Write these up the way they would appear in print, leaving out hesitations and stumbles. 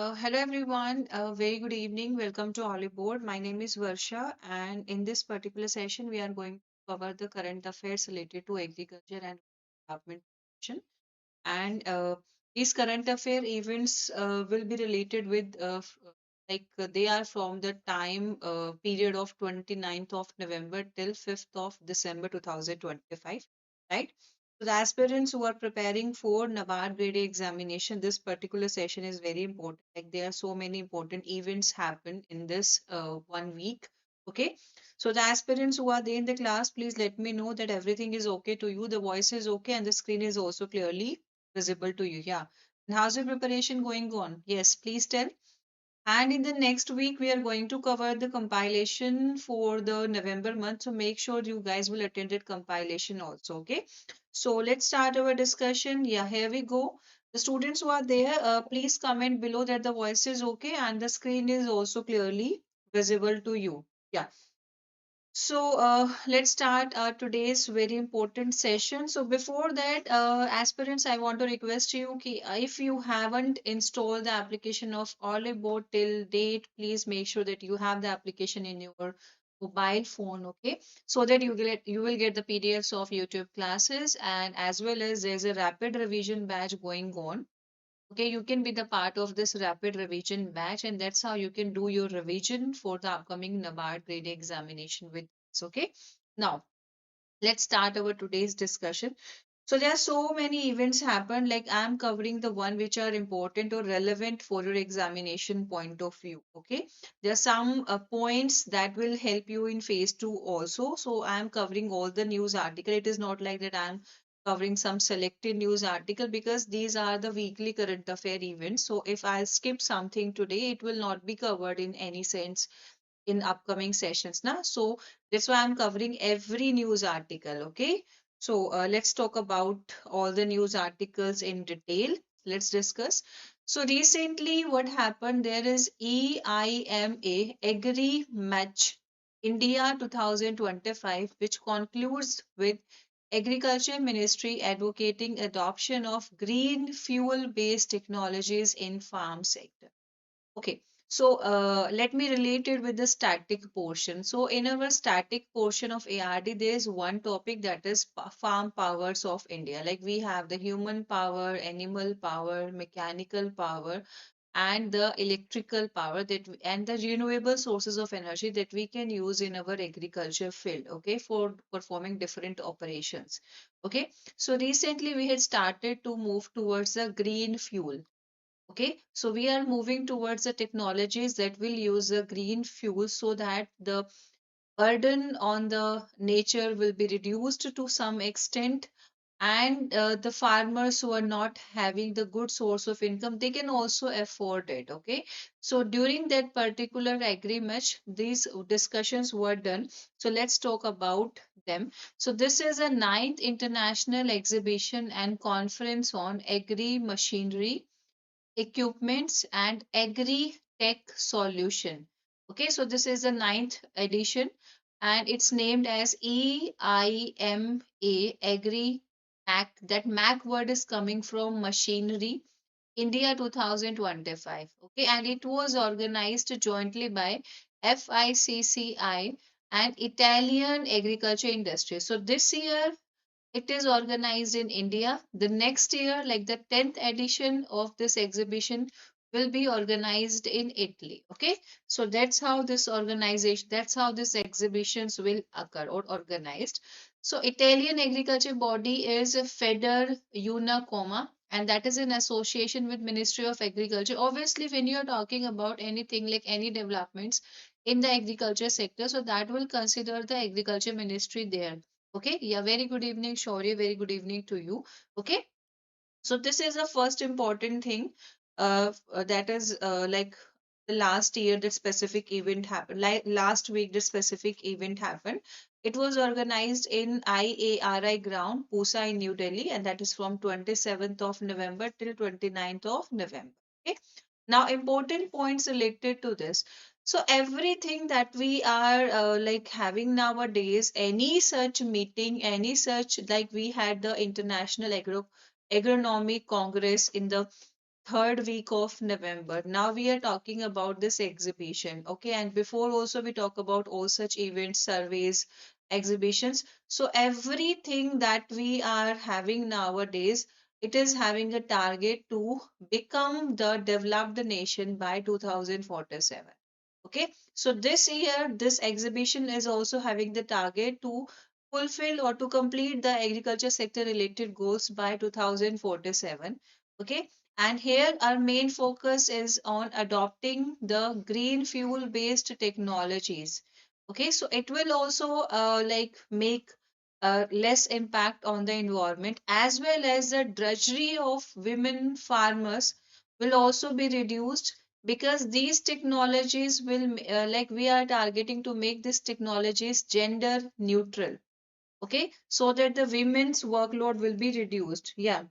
Hello everyone, very good evening. Welcome to Hollywood. My name is Varsha, and in this particular session, we are going to cover the current affairs related to agriculture and development. And these current affair events will be related with they are from the time period of 29th of November till 5th of December 2025, right? So the aspirants who are preparing for NABARD Grade A examination, this particular session is very important. Like there are so many important events happen in this 1 week. Okay, so the aspirants who are there in the class, please let me know that everything is okay to you. The voice is okay and the screen is also clearly visible to you. Yeah. And how's your preparation going on? Yes, please tell. And in the next week, we are going to cover the compilation for the November month. So make sure you guys will attend that compilation also. Okay. So let's start our discussion. Yeah, here we go. The students who are there, please comment below that the voice is okay and the screen is also clearly visible to you. Yeah. So let's start today's very important session. So before that, aspirants, I want to request you if you haven't installed the application of Olive till date, please make sure that you have the application in your mobile phone, okay? So that you will get the PDFs of YouTube classes, and as well as there's a rapid revision batch going on. Okay, you can be the part of this rapid revision batch, and that's how you can do your revision for the upcoming NABARD grade examination with us. Okay, now let's start our today's discussion. So there are so many events happen, like I'm covering the one which are important or relevant for your examination point of view. Okay, there are some points that will help you in phase 2 also. So I'm covering all the news article. It is not like that I'm covering some selected news article, because these are the weekly current affair events. So if I skip something today, it will not be covered in any sense in upcoming sessions now. So that's why I'm covering every news article. Okay, so let's talk about all the news articles in detail. Let's discuss. So recently what happened, there is EIMA Agri Match India 2025, which concludes with Agriculture Ministry advocating adoption of green fuel based technologies in farm sector. Okay, so let me relate it with the static portion. So in our static portion of ARD, there is one topic that is farm powers of India. Like we have the human power, animal power, mechanical power, and the electrical power and the renewable sources of energy that we can use in our agriculture field. Okay, for performing different operations. Okay, so recently we had started to move towards the green fuel. Okay, so we are moving towards the technologies that will use a green fuel, so that the burden on the nature will be reduced to some extent, and the farmers who are not having the good source of income, they can also afford it. Okay, so during that particular agri-match, these discussions were done. So let's talk about them. So this is a ninth international exhibition and conference on agri machinery, equipments, and agri tech solution. Okay, so this is the ninth edition, and it's named as EIMA Agri Mac. That Mac word is coming from Machinery India 2025. Okay, and it was organized jointly by FICCI and Italian agriculture industry. So this year it is organized in India. The next year, like the 10th edition of this exhibition, will be organized in Italy. Okay, so that's how this organization, that's how these exhibitions will occur or organized. So Italian agriculture body is Feder Una Coma, and that is in association with Ministry of Agriculture. Obviously, when you are talking about anything like any developments in the agriculture sector, so that will consider the agriculture ministry there. Okay, yeah, very good evening, Shaurya. Very good evening to you. Okay, so this is the first important thing. That is like the last year, the specific event happened. Like last week, the specific event happened. It was organized in IARI ground, Pusa in New Delhi, and that is from 27th of November till 29th of November. Okay. Now, important points related to this. So everything that we are like having nowadays, any such meeting, any such, like we had the International Agronomic Congress in the third week of November. Now we are talking about this exhibition, okay? And before also we talk about all such events, surveys, exhibitions. So everything that we are having nowadays, it is having a target to become the developed nation by 2047. Okay, so this year, this exhibition is also having the target to fulfill or to complete the agriculture sector related goals by 2047. Okay, and here our main focus is on adopting the green fuel based technologies. Okay, so it will also like make less impact on the environment, as well as the drudgery of women farmers will also be reduced, because these technologies will like we are targeting to make these technologies gender neutral. Okay, so that the women's workload will be reduced. Yeah,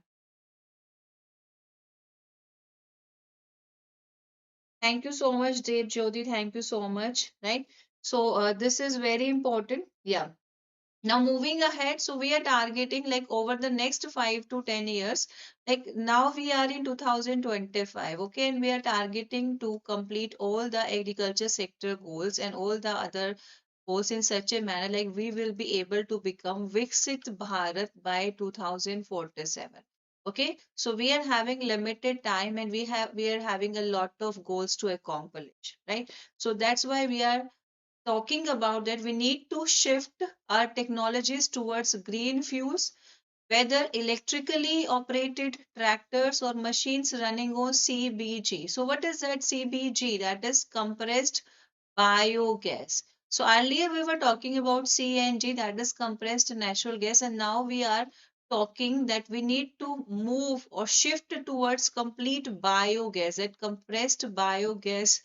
thank you so much, Dev Jyoti. Thank you so much. Right. So this is very important. Yeah. Now moving ahead, so we are targeting like over the next 5 to 10 years. Like now we are in 2025, okay, and we are targeting to complete all the agriculture sector goals and all the other goals in such a manner like we will be able to become Viksit Bharat by 2047. Okay, so we are having limited time and we are having a lot of goals to accomplish, right? So that's why we are talking about that we need to shift our technologies towards green fuels, whether electrically operated tractors or machines running on CBG. So what is that CBG? That is compressed biogas. So earlier we were talking about CNG, that is compressed natural gas, and now we are talking that we need to move or shift towards complete biogas, that compressed biogas,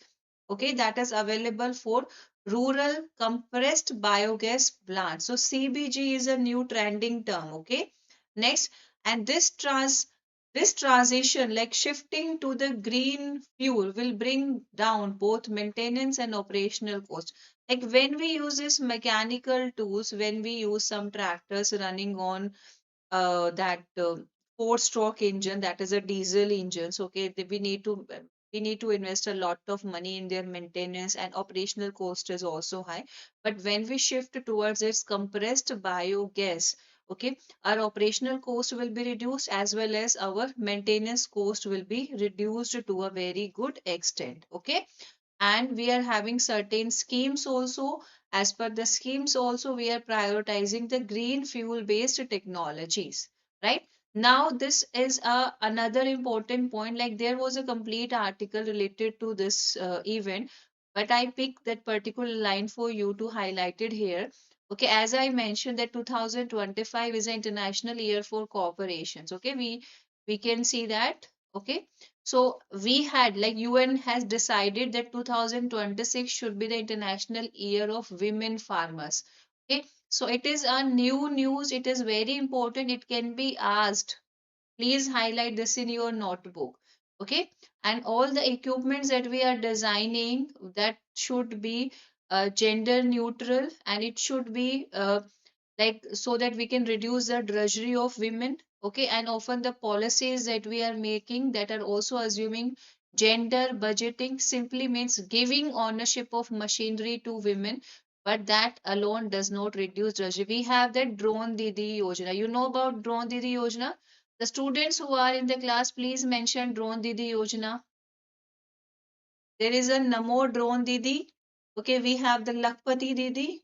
okay, that is available for rural compressed biogas plants. So CBG is a new trending term, okay. Next, and this transition, like shifting to the green fuel, will bring down both maintenance and operational cost. Like when we use these mechanical tools, when we use some tractors running on that four-stroke engine, that is a diesel engine. So, okay, we need to invest a lot of money in their maintenance, and operational cost is also high. But when we shift towards its compressed biogas, okay, our operational cost will be reduced, as well as our maintenance cost will be reduced to a very good extent. Okay, and we are having certain schemes also. As per the schemes also, we are prioritizing the green fuel based technologies, right? Now this is another important point. Like there was a complete article related to this event, but I picked that particular line for you to highlight it here. Okay, as I mentioned that 2025 is an international year for corporations. Okay, we can see that. Okay, so we had like UN has decided that 2026 should be the International Year of Women Farmers. Okay, so it is a new news. It is very important. It can be asked. Please highlight this in your notebook. Okay, and all the equipments that we are designing, that should be gender neutral, and it should be like so that we can reduce the drudgery of women. Okay, and often the policies that we are making that are also assuming gender budgeting simply means giving ownership of machinery to women, but that alone does not reduce drudgery. We have that drone didi yojana. You know about drone didi yojana? The students who are in the class, please mention drone didi yojana. There is a namo drone didi. Okay, we have the lakpati didi.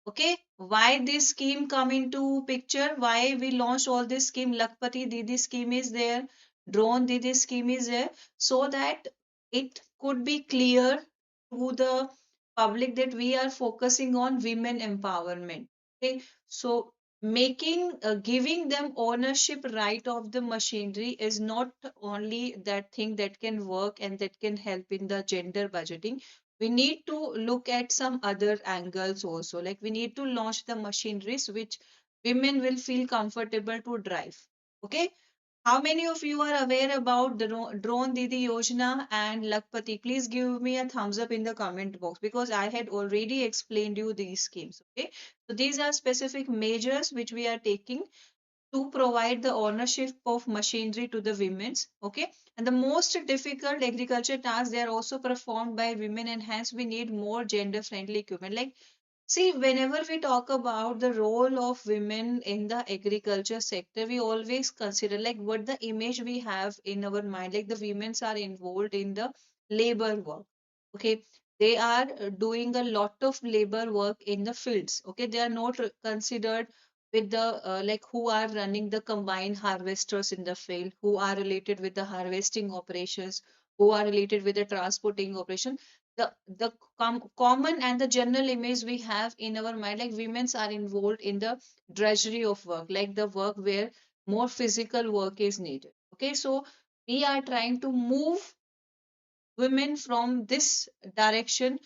Okay, why this scheme come into picture? Why we launched all this scheme? Lakpati Didi scheme is there, Drone Didi scheme is there, so that it could be clear to the public that we are focusing on women empowerment. Okay, so making giving them ownership right of the machinery is not only that thing that can work and that can help in the gender budgeting. We need to look at some other angles also. Like we need to launch the machineries which women will feel comfortable to drive. Okay, how many of you are aware about the drone didi yojana and lakpati? Please give me a thumbs up in the comment box, because I had already explained you these schemes. Okay, so these are specific measures which we are taking to provide the ownership of machinery to the women's. Okay, and the most difficult agriculture tasks they are also performed by women, and hence we need more gender friendly equipment. Like, see, whenever we talk about the role of women in the agriculture sector, we always consider like what the image we have in our mind, like the women's are involved in the labor work. Okay, they are doing a lot of labor work in the fields. Okay, they are not considered with the like who are running the combined harvesters in the field, who are related with the harvesting operations, who are related with the transporting operation. The common and the general image we have in our mind, like women's are involved in the drudgery of work, like the work where more physical work is needed. Okay, so we are trying to move women from this direction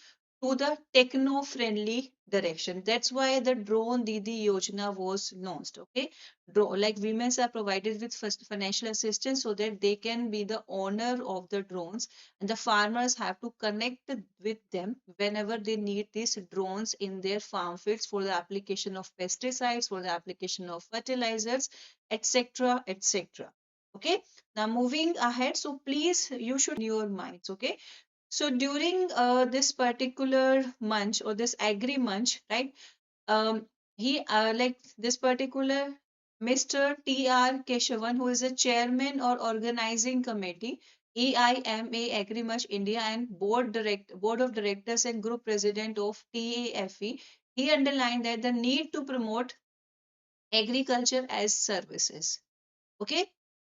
to the techno friendly direction. That's why the drone Didi Yojana was launched. Okay, like women are provided with first financial assistance so that they can be the owner of the drones, and the farmers have to connect with them whenever they need these drones in their farm fields for the application of pesticides, for the application of fertilizers, etc. etc. Okay, now moving ahead, so please you should your minds. Okay, so during this particular munch or this agri munch, right? He like this particular Mr. T.R. Keshavan, who is a chairman or organizing committee, EIMA Agri Munch India and board of directors and group president of TAFE, he underlined that the need to promote agriculture as services. Okay,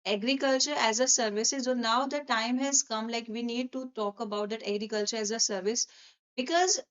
agriculture as a service. So now the time has come, like we need to talk about that agriculture as a service, because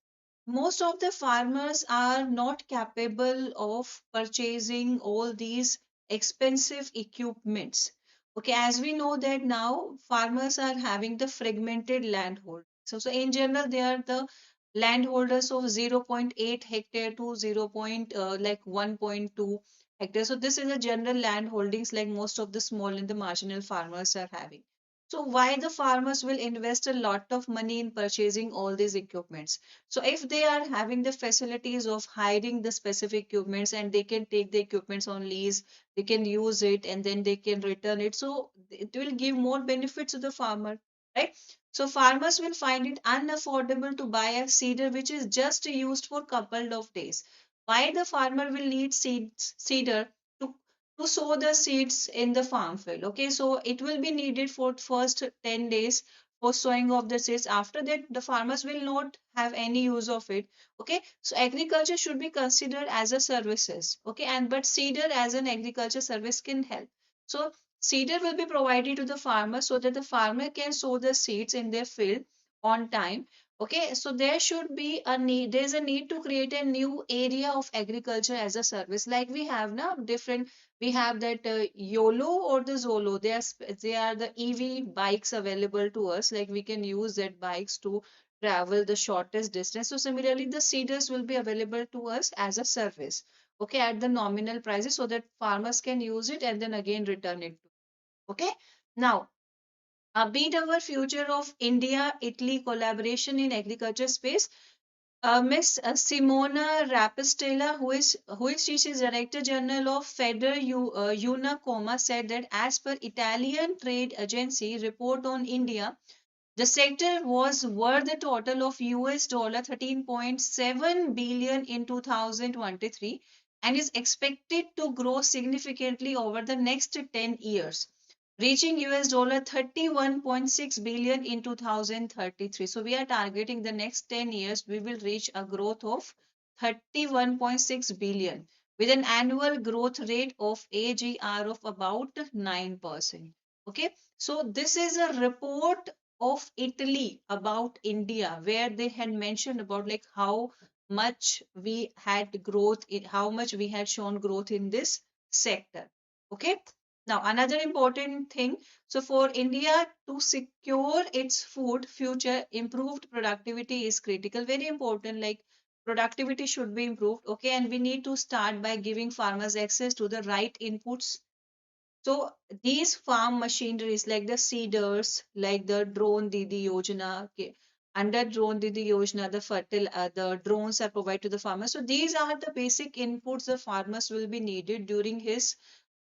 most of the farmers are not capable of purchasing all these expensive equipments. Okay, as we know that now farmers are having the fragmented landhold. So in general, they are the landholders of zero point 0.8 hectare to 0. Like 1.2 hectares. So this is a general land holdings like most of the small and the marginal farmers are having. So why the farmers will invest a lot of money in purchasing all these equipments? So if they are having the facilities of hiring the specific equipments and they can take the equipments on lease, they can use it and then they can return it. So it will give more benefits to the farmer, right? So farmers will find it unaffordable to buy a seeder which is just used for couple of days. Why the farmer will need seeder to sow the seeds in the farm field? Okay, so it will be needed for first 10 days for sowing of the seeds. After that, the farmers will not have any use of it. Okay, so agriculture should be considered as a services. Okay, and but seeder as an agriculture service can help. So seeder will be provided to the farmer so that the farmer can sow the seeds in their field on time. Okay, so there should be a need, there's a need to create a new area of agriculture as a service. Like we have now different, we have that YOLO or the Zolo. They are the EV bikes available to us. Like we can use that bikes to travel the shortest distance. So similarly, the seeders will be available to us as a service. Okay, at the nominal prices so that farmers can use it and then again return it. Okay, now be it our future of India-Italy collaboration in agriculture space, Miss Simona Rapistella, she's Director General of Unacoma, said that as per Italian trade agency report on India, the sector was worth a total of US 13.7 billion in 2023 and is expected to grow significantly over the next 10 years, reaching US 31.6 billion in 2033. So we are targeting the next 10 years we will reach a growth of 31.6 billion with an annual growth rate of AGR of about 9%. Okay, so this is a report of Italy about India, where they had mentioned about like how much we had growth in how much we had shown growth in this sector. Okay. Now another important thing. So for India to secure its food future, improved productivity is critical. Very important. Like productivity should be improved. Okay. And we need to start by giving farmers access to the right inputs. So these farm machineries like the seeders, like the drone Didi Yojana, okay, under drone Didi Yojana, the drones are provided to the farmers. So these are the basic inputs the farmers will be needed during his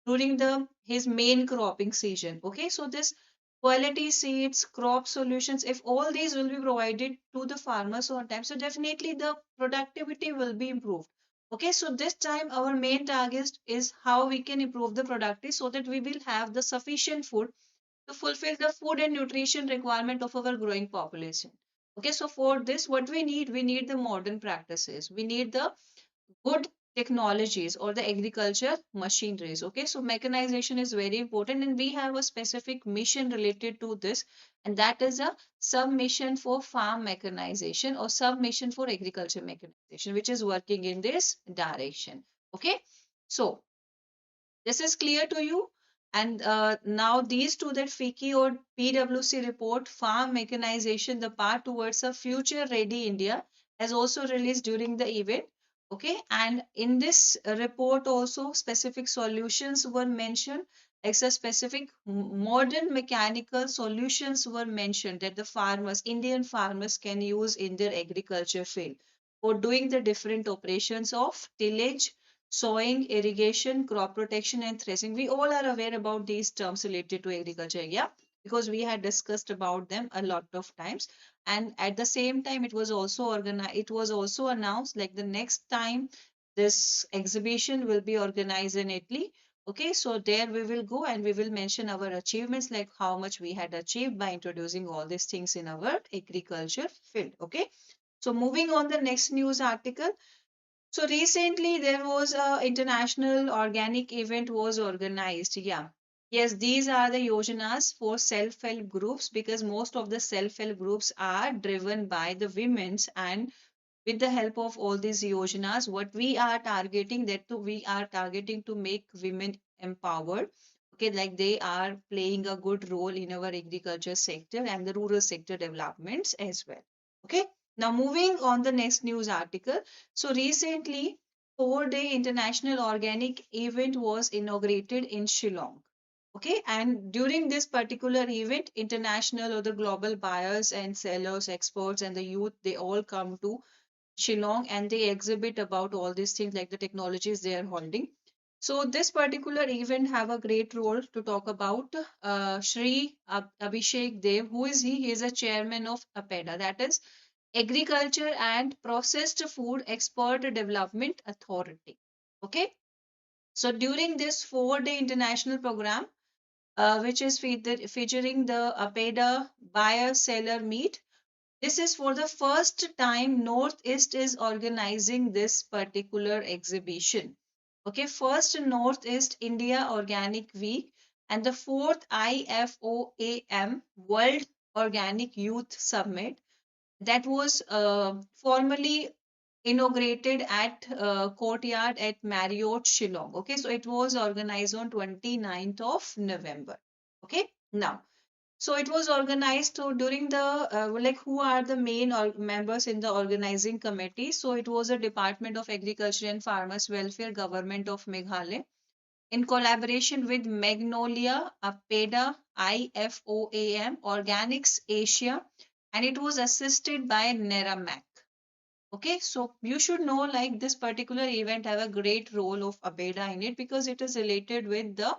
during the his main cropping season. Okay, so this quality seeds, crop solutions, if all these will be provided to the farmers on time, so definitely the productivity will be improved. Okay, so this time our main target is how we can improve the productivity so that we will have the sufficient food to fulfill the food and nutrition requirement of our growing population. Okay, so for this, what we need the modern practices. We need the good technologies or the agriculture machineries. Okay, so mechanization is very important, and we have a specific mission related to this, and that is a sub-mission for farm mechanization or sub-mission for agriculture mechanization, which is working in this direction. Okay, so this is clear to you. And now these two, that FICCI or PwC report, Farm Mechanization, the path towards a future ready India, has also released during the event. Okay, and in this report also specific solutions were mentioned, like a specific modern mechanical solutions were mentioned that the farmers, Indian farmers can use in their agriculture field for doing the different operations of tillage, sowing, irrigation, crop protection, and threshing. We all are aware about these terms related to agriculture, yeah, because we had discussed about them a lot of times. And at the same time, it was also organized, it was also announced like the next time this exhibition will be organized in Italy. Okay, so there we will go and we will mention our achievements, like how much we had achieved by introducing all these things in our agriculture field. Okay, so moving on the next news article. So recently there was a international organic event was organized. Yeah. Yes, these are the yojanas for self-help groups, because most of the self-help groups are driven by the women's, and with the help of all these yojanas, what we are targeting that to we are targeting to make women empowered. Okay, like they are playing a good role in our agriculture sector and the rural sector developments as well. Okay, now moving on the next news article. So recently, 4-day international organic event was inaugurated in Shillong. Okay, and during this particular event, international or the global buyers and sellers, experts, and the youth, they all come to Shillong and they exhibit about all these things like the technologies they are holding. So this particular event have a great role to talk about. Shri Abhishek Dev, who is he? He is a chairman of APEDA, that is Agriculture and Processed Food Export Development Authority. Okay, so during this 4-day international program, which is featuring the APEDA buyer seller meet, this is for the first time Northeast is organizing this particular exhibition. Okay, first Northeast India Organic Week and the fourth IFOAM World Organic Youth Summit that was formally inaugurated at Courtyard at Marriott Shillong. Okay, so it was organized on 29th of November. Okay, now so it was organized so during the like who are the main members in the organizing committee. So it was a Department of Agriculture and Farmers Welfare, Government of Meghalaya, in collaboration with Magnolia, APEDA, IFOAM, Organics Asia, and it was assisted by Neramac. Okay, so you should know like this particular event have a great role of APEDA in it because it is related with the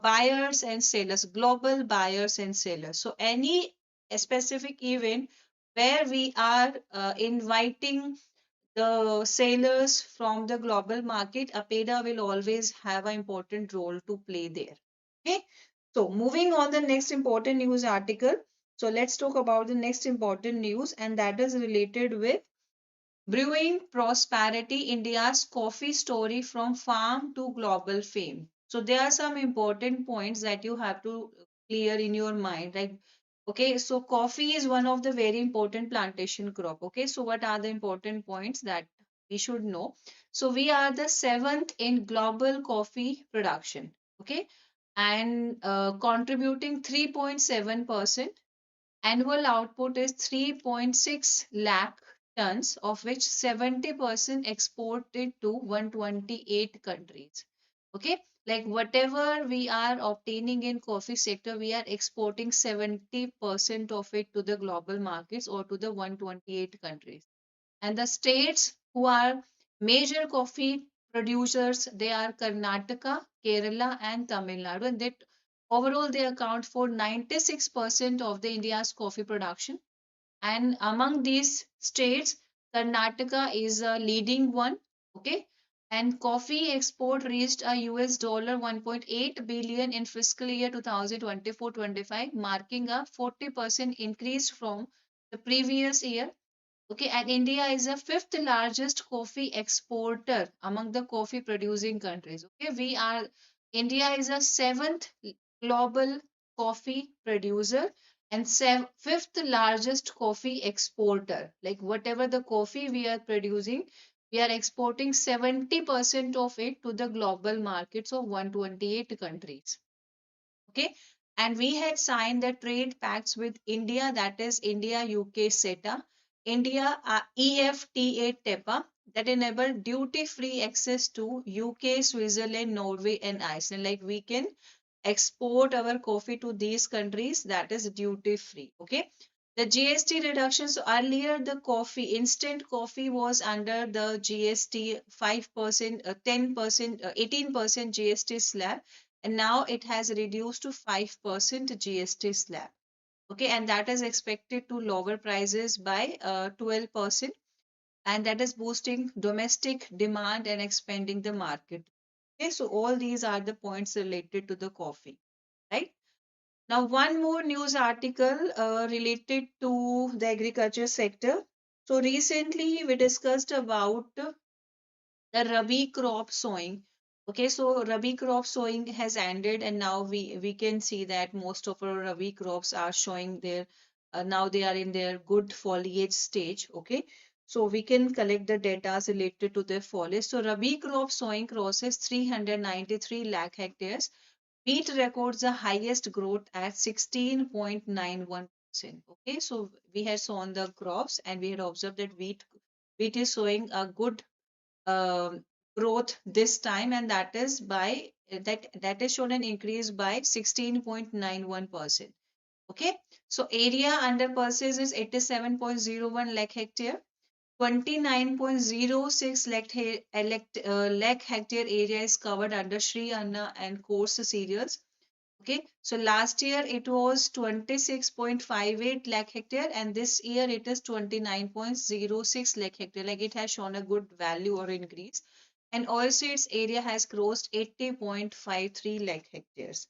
buyers and sellers, global buyers and sellers. So any specific event where we are inviting the sellers from the global market, APEDA will always have an important role to play there. Okay. So moving on the next important news article. So let's talk about the next important news, and that is related with Brewing Prosperity, India's coffee story from farm to global fame. So there are some important points that you have to clear in your mind. Like, okay, so coffee is one of the very important plantation crop. Okay, so what are the important points that we should know? So we are the seventh in global coffee production. Okay, and contributing 3.7%. Annual output is 3.6 lakh tons, of which 70% exported to 128 countries. Okay, like whatever we are obtaining in coffee sector, we are exporting 70% of it to the global markets or to the 128 countries. And the states who are major coffee producers, they are Karnataka, Kerala, and Tamil Nadu, and that overall they account for 96% of the India's coffee production. And among these states, Karnataka is a leading one. Okay. And coffee export reached a US dollar 1.8 billion in fiscal year 2024-25, marking a 40% increase from the previous year. Okay, and India is the fifth largest coffee exporter among the coffee producing countries. Okay, India is the seventh global coffee producer and fifth largest coffee exporter. Like whatever the coffee we are producing, we are exporting 70% of it to the global markets of 128 countries. Okay, and we had signed the trade pacts with India, that is India UK CETA, India EFTA TEPA, that enable duty free access to UK, Switzerland, Norway, and Iceland. Like we can export our coffee to these countries, that is duty free. Okay, the GST reductions, earlier the coffee, instant coffee was under the GST 5%, 10%, 18% GST slab, and now it has reduced to 5% GST slab. Okay, and that is expected to lower prices by 12%, and that is boosting domestic demand and expanding the market. Okay, so all these are the points related to the coffee, right? Now, one more news article related to the agriculture sector. So recently we discussed about the Rabi crop sowing. Okay, so Rabi crop sowing has ended, and now we can see that most of our Rabi crops are showing their now they are in their good foliage stage. Okay, so we can collect the data related to their foliage. So Rabi crop sowing crosses 393 lakh hectares. Wheat records the highest growth at 16.91%. Okay, so we had sown the crops and we had observed that wheat is showing a good um, growth this time, and that is by that is shown an increase by 16.91%. Okay, so area under purchase is 87.01 lakh hectare. 29.06 lakh hectare area is covered under Sri Anna and coarse cereals. Okay, so last year it was 26.58 lakh hectare, and this year it is 29.06 lakh hectare. Like it has shown a good value or increase. And oilseeds area has crossed 80.53 lakh hectares.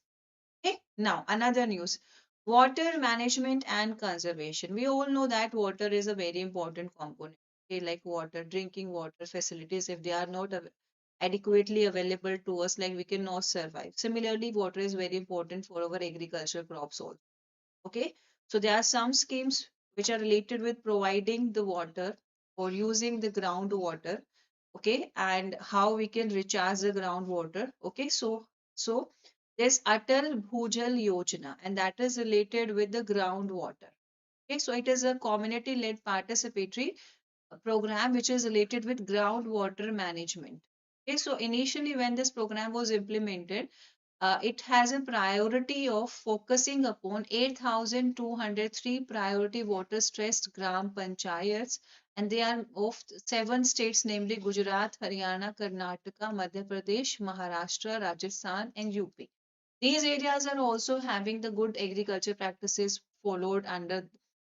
Okay, now another news. Water management and conservation. We all know that water is a very important component. Okay, like water, drinking water facilities, if they are not adequately available to us, like we cannot survive. Similarly, water is very important for our agricultural crops also. Okay, so there are some schemes which are related with providing the water or using the groundwater. Okay, and how we can recharge the groundwater. Okay, so there's Atal Bhujal Yojana, and that is related with the groundwater. Okay, so it is a community-led participatory program which is related with groundwater management. Okay, so initially when this program was implemented, it has a priority of focusing upon 8,203 priority water stressed gram panchayats, and they are of seven states, namely Gujarat, Haryana, Karnataka, Madhya Pradesh, Maharashtra, Rajasthan, and UP. These areas are also having the good agriculture practices followed under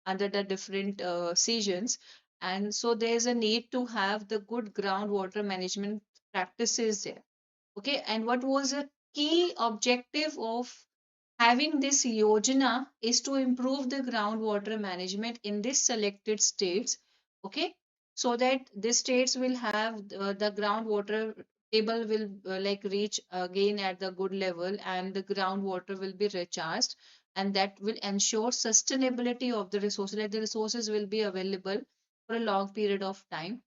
the different seasons, and so there is a need to have the good groundwater management practices there. Okay, and what was a key objective of having this yojana is to improve the groundwater management in these selected states. Okay, so that the states will have the groundwater table will like reach again at the good level, and the groundwater will be recharged, and that will ensure sustainability of the resources, like the resources will be available for a long period of time.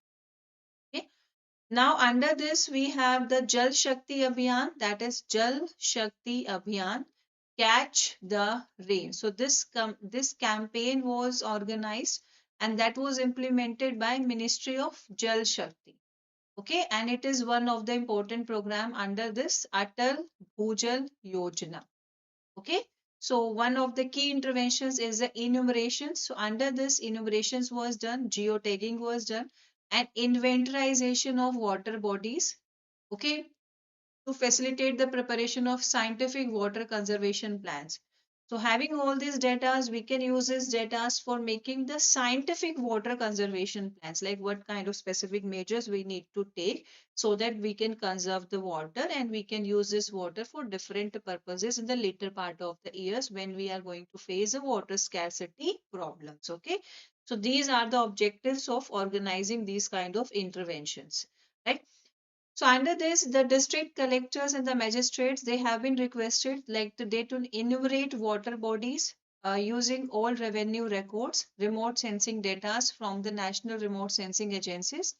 Okay, now, under this, we have the Jal Shakti Abhiyan, that is Jal Shakti Abhiyan, Catch the Rain. So, this campaign was organized and that was implemented by Ministry of Jal Shakti. Okay, and it is one of the important program under this Atal Bhujal Yojana. Okay, so one of the key interventions is the enumeration. So under this, enumerations was done, geotagging was done, and inventorization of water bodies. Okay, to facilitate the preparation of scientific water conservation plans. So having all these data, we can use these data for making the scientific water conservation plans, like what kind of specific measures we need to take so that we can conserve the water and we can use this water for different purposes in the later part of the years when we are going to face the water scarcity problems. Okay, so these are the objectives of organizing these kind of interventions, right? So under this, the district collectors and the magistrates, they have been requested like they to enumerate water bodies using all revenue records, remote sensing data from the national remote sensing agencies,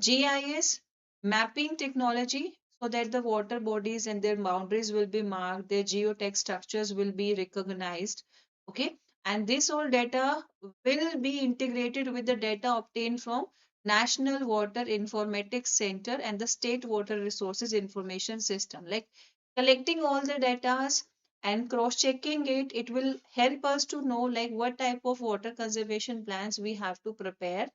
GIS, mapping technology, so that the water bodies and their boundaries will be marked, their geotech structures will be recognized. Okay, and this all data will be integrated with the data obtained from National Water Informatics Center and the State Water Resources Information System. Like collecting all the data and cross-checking it, it will help us to know like what type of water conservation plans we have to prepare.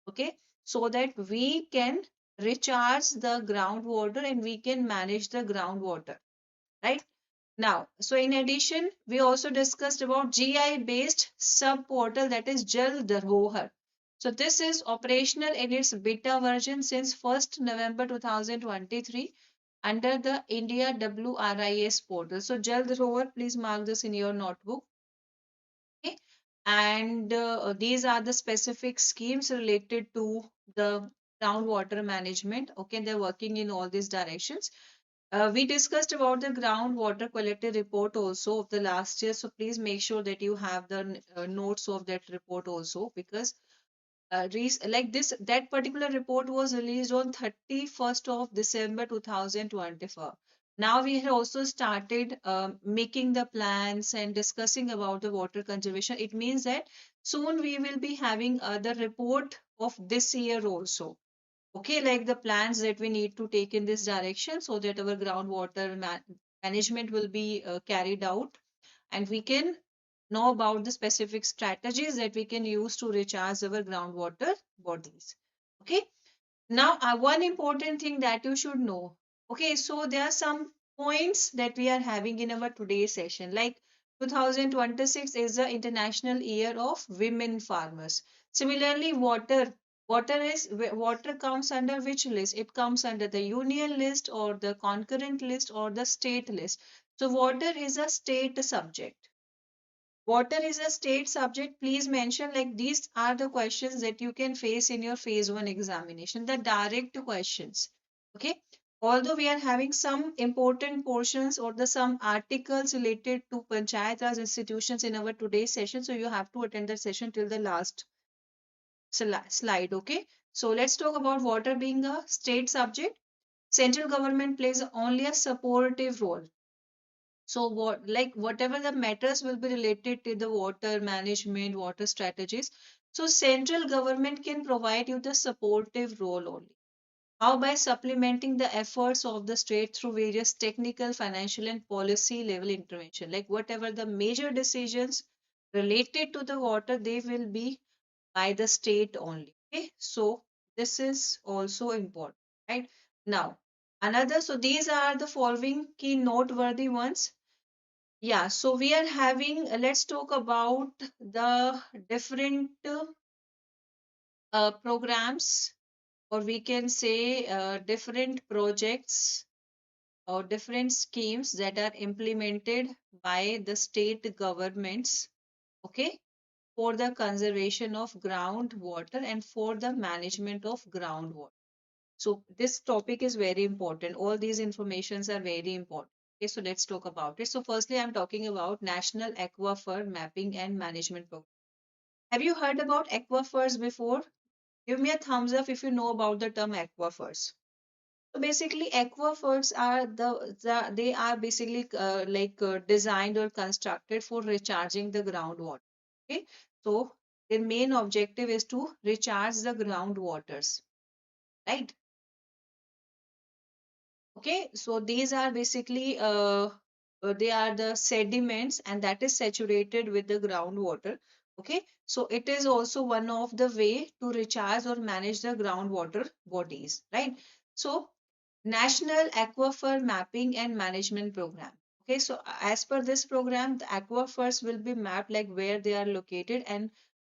Okay, so that we can recharge the groundwater and we can manage the groundwater, right? Now, so in addition, we also discussed about GI based sub portal, that is Jal Dharohar. So this is operational in its beta version since 1st November 2023 under the India WRIS portal. So Jal Dharohar, please mark this in your notebook. Okay. And these are the specific schemes related to the groundwater management. Okay, they're working in all these directions. We discussed about the groundwater quality report also of the last year. So please make sure that you have the notes of that report also, because like this that particular report was released on 31st of December 2024. Now we have also started making the plans and discussing about the water conservation. It means that soon we will be having the report of this year also. Okay, like the plans that we need to take in this direction so that our groundwater management will be carried out and we can know about the specific strategies that we can use to recharge our groundwater bodies. Okay, now one important thing that you should know. Okay, so there are some points that we are having in our today's session, like 2026 is the International Year of Women Farmers. Similarly, water comes under which list? It comes under the union list or the concurrent list or the state list. So water is a state subject. Water is a state subject. Please mention like these are the questions that you can face in your phase one examination, the direct questions. Okay. Although we are having some important portions or the some articles related to Panchayat Raj institutions in our today's session, so you have to attend the session till the last slide. Okay. So let's talk about water being a state subject. Central government plays only a supportive role. So what like whatever the matters will be related to the water management, water strategies. So central government can provide you the supportive role only. How? By supplementing the efforts of the state through various technical, financial, and policy level intervention. Like whatever the major decisions related to the water, they will be by the state only. Okay, so this is also important, right? Now, another, so these are the following key noteworthy ones. Yeah, so we are having, let's talk about the different programs, or we can say different projects or different schemes that are implemented by the state governments, okay, for the conservation of groundwater and for the management of groundwater. So this topic is very important. All these informations are very important. Okay, so let's talk about it. So firstly, I'm talking about National Aquifer Mapping and Management Program. Have you heard about aquifers before? Give me a thumbs up if you know about the term aquifers. So basically, aquifers are they are basically designed or constructed for recharging the groundwater. Okay, so their main objective is to recharge the groundwaters, right? Okay, so these are basically they are the sediments and that is saturated with the groundwater. Okay, so it is also one of the way to recharge or manage the groundwater bodies, right? So National Aquifer Mapping and Management Program. Okay, so as per this program, the aquifers will be mapped like where they are located, and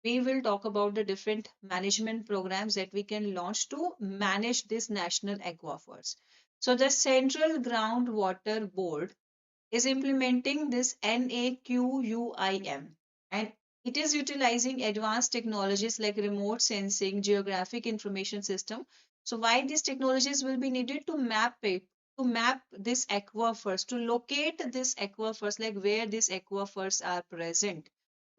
we will talk about the different management programs that we can launch to manage these national aquifers. So the Central Groundwater Board is implementing this NAQUIM, and it is utilizing advanced technologies like remote sensing, geographic information system. So why these technologies will be needed to map it, to map this aquifers, to locate these aquifers, like where these aquifers are present.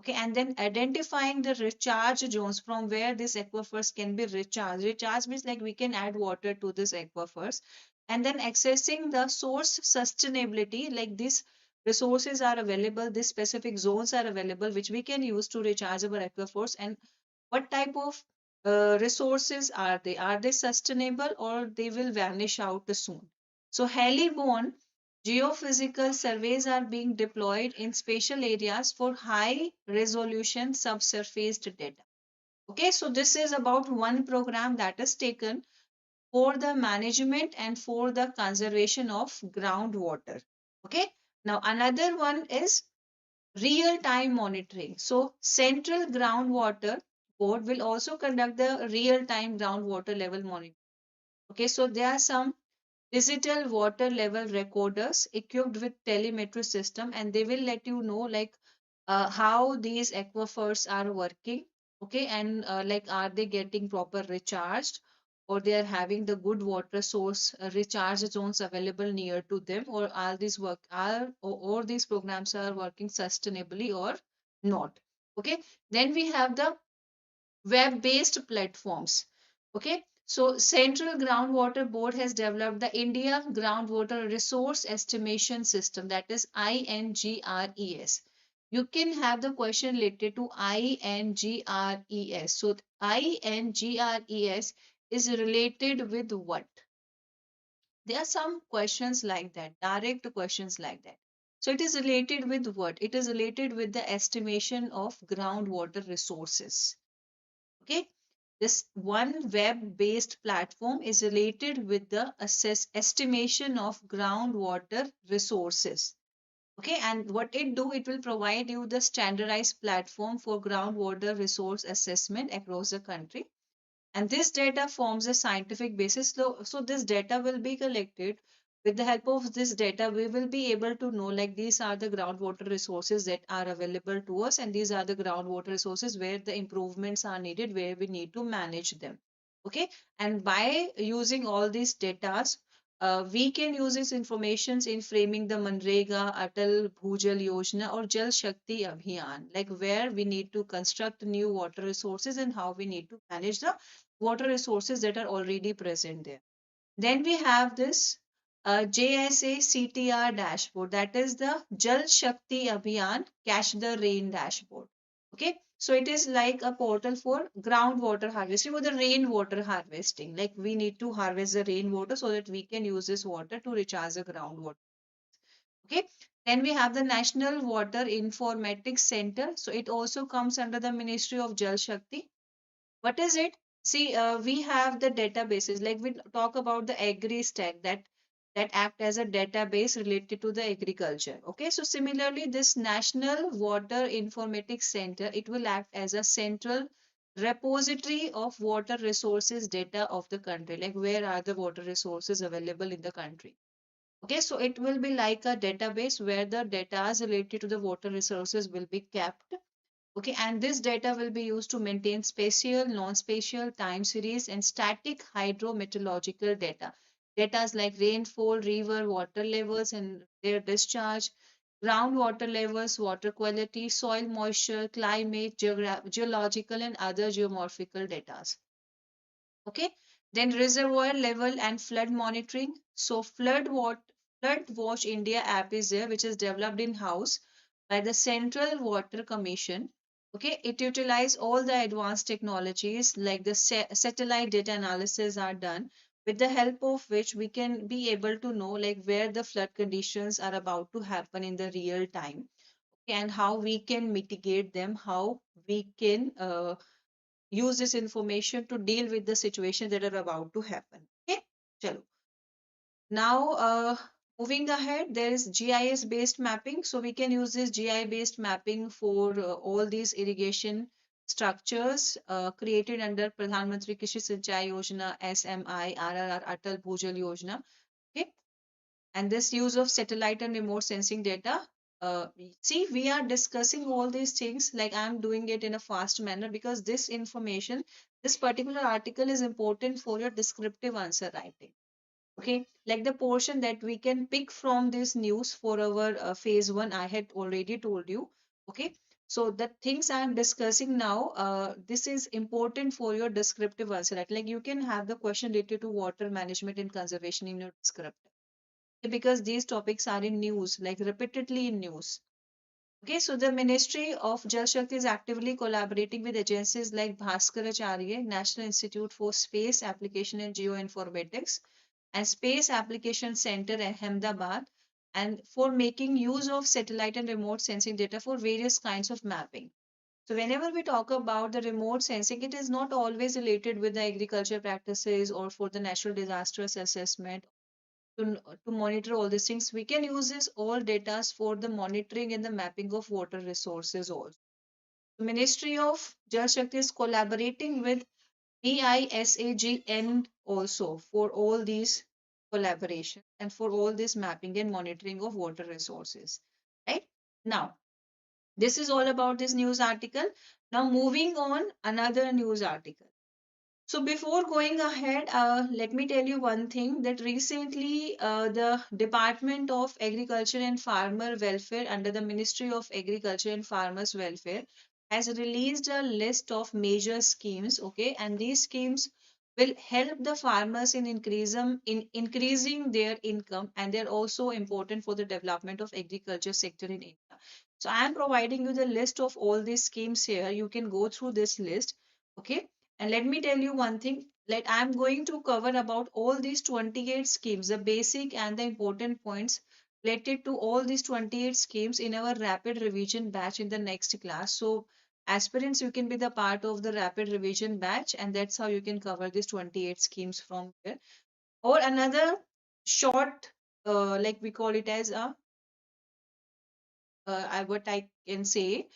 Okay, and then identifying the recharge zones from where these aquifers can be recharged. Recharge means like we can add water to these aquifers, and then accessing the source sustainability, like these resources are available, these specific zones are available which we can use to recharge our aquifers, and what type of resources are they sustainable or they will vanish out soon. So heliborne geophysical surveys are being deployed in spatial areas for high resolution subsurface data. Okay, so this is about one program that is taken for the management and for the conservation of groundwater. Okay, now another one is real time monitoring. So, Central Groundwater Board will also conduct the real time groundwater level monitoring. Okay, so there are some digital water level recorders equipped with telemetry system, and they will let you know like how these aquifers are working. Okay, and like are they getting proper recharged, or they are having the good water source recharge zones available near to them, or are these work are or these programs are working sustainably or not. Okay, then we have the web-based platforms. Okay, so Central Groundwater Board has developed the India Groundwater Resource Estimation System, that is INGRES. You can have the question related to INGRES. So INGRES is related with what? There are some questions like that, direct questions like that. So it is related with what? It is related with the estimation of groundwater resources. Okay, this one web based platform is related with the estimation of groundwater resources. Okay, and what it do, it will provide you the standardized platform for groundwater resource assessment across the country, and this data forms a scientific basis. So this data will be collected. With the help of this data, we will be able to know like these are the groundwater resources that are available to us, and these are the groundwater resources where the improvements are needed, where we need to manage them. Okay, and by using all these data, we can use these informations in framing the Manrega, Atal Bhujal Yojana or Jal Shakti Abhiyan, like where we need to construct new water resources and how we need to manage the water resources that are already present there. Then we have this JSA CTR dashboard, that is the Jal Shakti Abhiyan Catch the Rain dashboard. Okay, so it is like a portal for groundwater harvesting or the rainwater harvesting. Like we need to harvest the rainwater so that we can use this water to recharge the groundwater. Okay, then we have the National Water Informatics Center. So it also comes under the Ministry of Jal Shakti. What is it? See, we have the databases. Like we talk about the agri stack that act as a database related to the agriculture. Okay, so similarly, this National Water Informatics Center, it will act as a central repository of water resources data of the country. Like where are the water resources available in the country? Okay, so it will be like a database where the data related to the water resources will be kept. Okay, and this data will be used to maintain spatial, non-spatial, time series, and static hydrometeorological data. Data like rainfall, river water levels and their discharge, groundwater levels, water quality, soil moisture, climate, geological, and other geomorphical data. Okay, then reservoir level and flood monitoring. So Flood Watch India app is there, which is developed in house by the Central Water Commission. Okay, it utilizes all the advanced technologies like the satellite data analysis are done, with the help of which we can be able to know like where the flood conditions are about to happen in the real time, and how we can mitigate them, how we can use this information to deal with the situation that are about to happen. Okay, chalo. Now, moving ahead, there is GIS based mapping. So we can use this GI based mapping for all these irrigation structures created under Pradhan Mantri Krishi Sinchai Yojana, SMI, RRR, Atal Bhujal Yojana. Okay, and this use of satellite and remote sensing data. See, we are discussing all these things like I'm doing it in a fast manner because this information, this particular article is important for your descriptive answer writing. Okay, like the portion that we can pick from this news for our phase one, I had already told you. Okay, so the things I am discussing now, this is important for your descriptive answer. Right? Like you can have the question related to water management and conservation in your descriptive because these topics are in news, like repeatedly in news. Okay, so the Ministry of Jal Shakti is actively collaborating with agencies like Bhaskaracharya, National Institute for Space Application and Geoinformatics, and Space Application Center in Ahmedabad, and for making use of satellite and remote sensing data for various kinds of mapping. So whenever we talk about the remote sensing, it is not always related with the agriculture practices or for the natural disasters assessment to monitor all these things. We can use this all data for the monitoring and the mapping of water resources also. The Ministry of Jal Shakti is collaborating with BISAGN also for all these collaboration and for all this mapping and monitoring of water resources. Right? Now, this is all about this news article. Now, moving on, another news article. So before going ahead, let me tell you one thing that recently the Department of Agriculture and Farmer Welfare under the Ministry of Agriculture and Farmers Welfare has released a list of major schemes, okay, and these schemes will help the farmers in increasing their income, and they're also important for the development of agriculture sector in India. So I am providing you the list of all these schemes here. You can go through this list, okay? And let me tell you one thing, like I'm going to cover about all these 28 schemes, the basic and the important points related to all these 28 schemes in our rapid revision batch in the next class. So aspirants, you can be the part of the rapid revision batch, and that's how you can cover these 28 schemes from here. Or another short, like we call it as a, what I can say,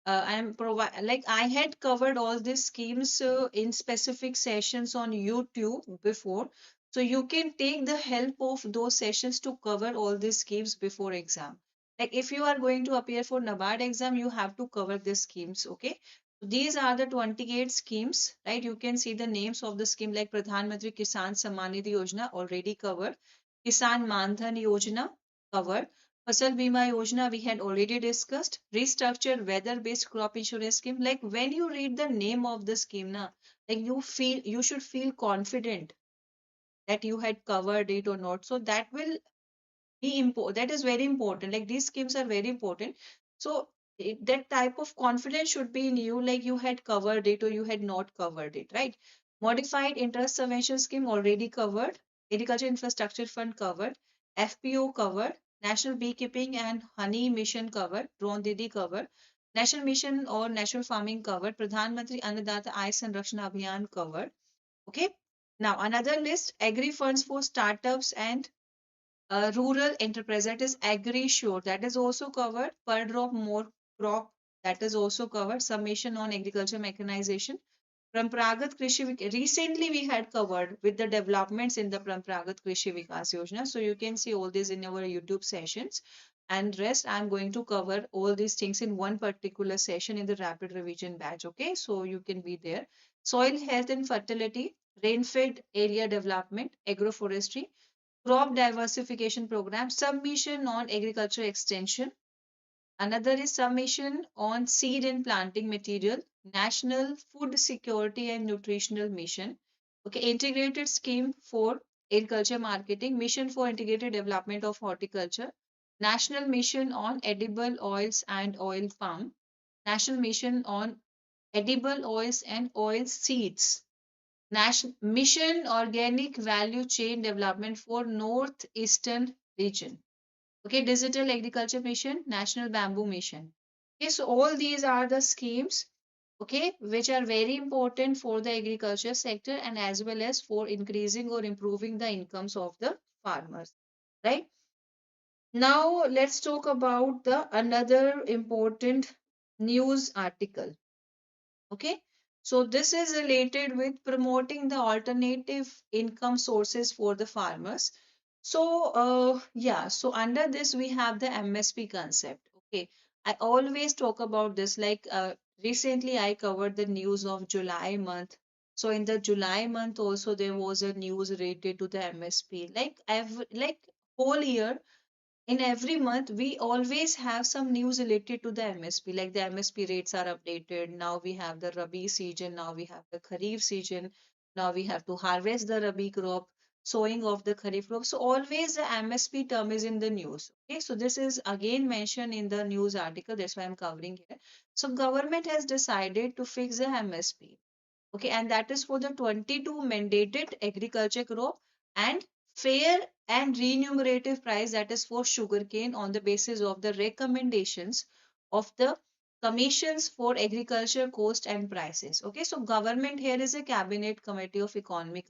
I'm provide like I had covered all these schemes in specific sessions on YouTube before, so you can take the help of those sessions to cover all these schemes before exam. Like if you are going to appear for NABARD exam, you have to cover these schemes. Okay, these are the 28 schemes, right? You can see the names of the scheme like Pradhan Mantri Kisan Samman Nidhi Yojana already covered, Kisan Man Dhan Yojana covered. Fasal Bima Yojana we had already discussed. Restructured weather-based crop insurance scheme. Like when you read the name of the scheme, na, like you should feel confident that you had covered it or not. So that will be important. That is very important. Like these schemes are very important. So that type of confidence should be in you, like you had covered it or you had not covered it, right? Modified interest subvention scheme already covered. Agriculture infrastructure fund covered. FPO covered. National beekeeping and honey mission covered. Drone Didi covered. National mission or national farming covered. Pradhan Mantri Annadata Aay Sanrakshana Abhiyan covered. Okay. Now another list: agri funds for startups and rural enterprise, that is Agri-Sure, that is also covered. Per drop more crop, that is also covered. Summation on agriculture mechanization. Pramparagat Krishi recently we had covered with the developments in the Pramparagat Krishi Vikas Yojana. So you can see all this in our YouTube sessions. And rest, I'm going to cover all these things in one particular session in the rapid revision batch. Okay, so you can be there. Soil health and fertility, rain-fed area development, agroforestry, crop diversification program, submission on agriculture extension. Another is submission on seed and planting material, national food security and nutritional mission. Okay, integrated scheme for agriculture marketing, mission for integrated development of horticulture, national mission on edible oils and oil palm, national mission on edible oils and oil seeds, National Mission Organic Value Chain Development for Northeastern Region. Okay, Digital Agriculture Mission, National Bamboo Mission. Okay, so all these are the schemes, okay, which are very important for the agriculture sector and as well as for increasing or improving the incomes of the farmers, right? Now let's talk about the another important news article. Okay, so this is related with promoting the alternative income sources for the farmers. So, yeah, so under this we have the MSP concept. Okay, I always talk about this. Like recently, I covered the news of July month. So in the July month also there was a news related to the MSP. Like whole year in every month we always have some news related to the MSP, like the MSP rates are updated. Now we have the Rabi season, now we have the Kharif season, now we have to harvest the Rabi crop, sowing of the Kharif crop. So always the MSP term is in the news. Okay, so this is again mentioned in the news article. That's why I'm covering here. So government has decided to fix the MSP. Okay, and that is for the 22 mandated agriculture crop and fair and remunerative price, that is for sugarcane, on the basis of the recommendations of the commissions for agriculture cost and prices. Okay, so government here is a cabinet committee of economic.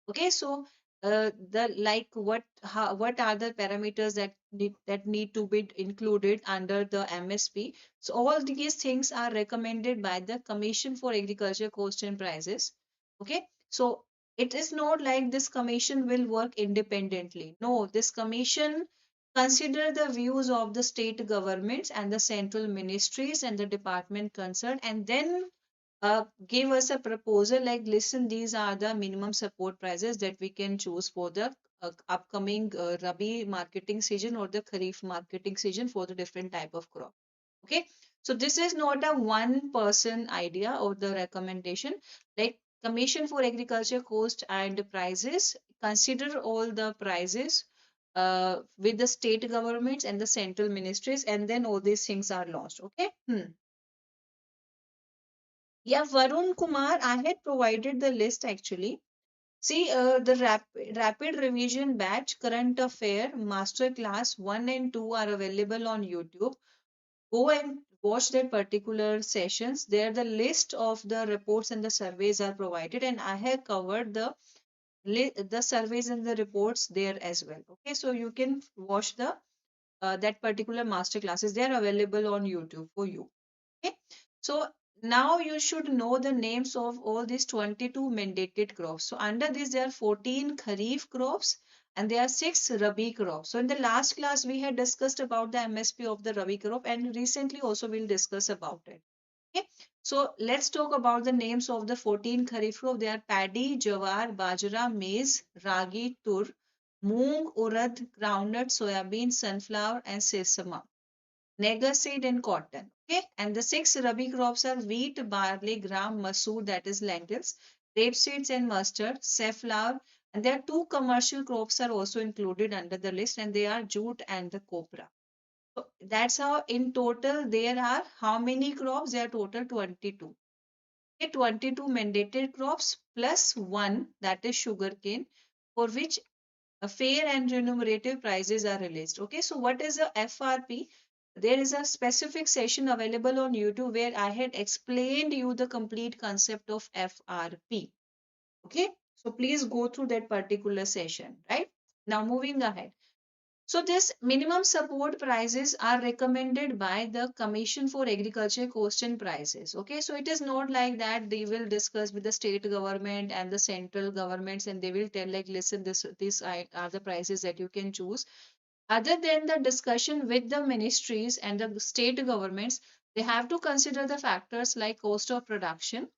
Okay, so the like what are the parameters that need to be included under the MSP? So all these things are recommended by the Commission for Agriculture Cost and Prices. Okay, so it is not like this commission will work independently. No, this commission consider the views of the state governments and the central ministries and the department concerned, and then give us a proposal like, listen, these are the minimum support prices that we can choose for the upcoming Rabi marketing season or the Kharif marketing season for the different type of crop. Okay, so this is not a one person idea or the recommendation. Like Commission for Agriculture Cost and Prices consider all the prices with the state governments and the central ministries, and then all these things are launched. Okay. Yeah, Varun Kumar, I had provided the list actually. See, the rapid revision batch, current affair, master class 1 and 2 are available on YouTube. Go and watch that particular sessions. There, the list of the reports and the surveys are provided, and I have covered the surveys and the reports there as well. Okay, so you can watch the that particular master classes. They are available on YouTube for you. Okay, so now you should know the names of all these 22 mandated crops. So under this, there are 14 Kharif crops and there are 6 Rabi crops. So in the last class, we had discussed about the MSP of the Rabi crop, and recently also we'll discuss about it. Okay, so let's talk about the names of the 14 Kharif crop. They are paddy, jawar, bajra, maize, ragi, tur, moong, urad, groundnut, soybean, sunflower, and sesame. Nega seed and cotton. Okay, and the 6 Rabi crops are wheat, barley, gram, masoor, that is lentils, rapeseeds and mustard, safflower, and there are 2 commercial crops are also included under the list, and they are jute and the copra. So that's how in total there are how many crops? There are total 22. Okay, 22 mandated crops plus one, that is sugarcane, for which fair and remunerative prices are released. Okay, so what is a FRP? There is a specific session available on YouTube where I had explained you the complete concept of FRP. Okay, so please go through that particular session, right? Now moving ahead. So this minimum support prices are recommended by the Commission for Agriculture Cost and Prices. Okay, so it is not like that they will discuss with the state government and the central governments and they will tell like, listen, these are the prices that you can choose. Other than the discussion with the ministries and the state governments, they have to consider the factors like cost of production,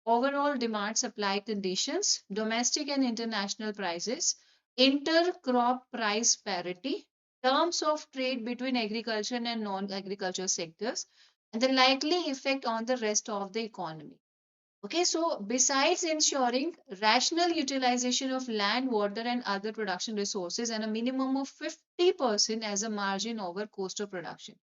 overall demand supply conditions, domestic and international prices, intercrop price parity, terms of trade between agriculture and non-agriculture sectors, and the likely effect on the rest of the economy. Okay, so besides ensuring rational utilization of land, water, and other production resources, and a minimum of 50% as a margin over cost of production.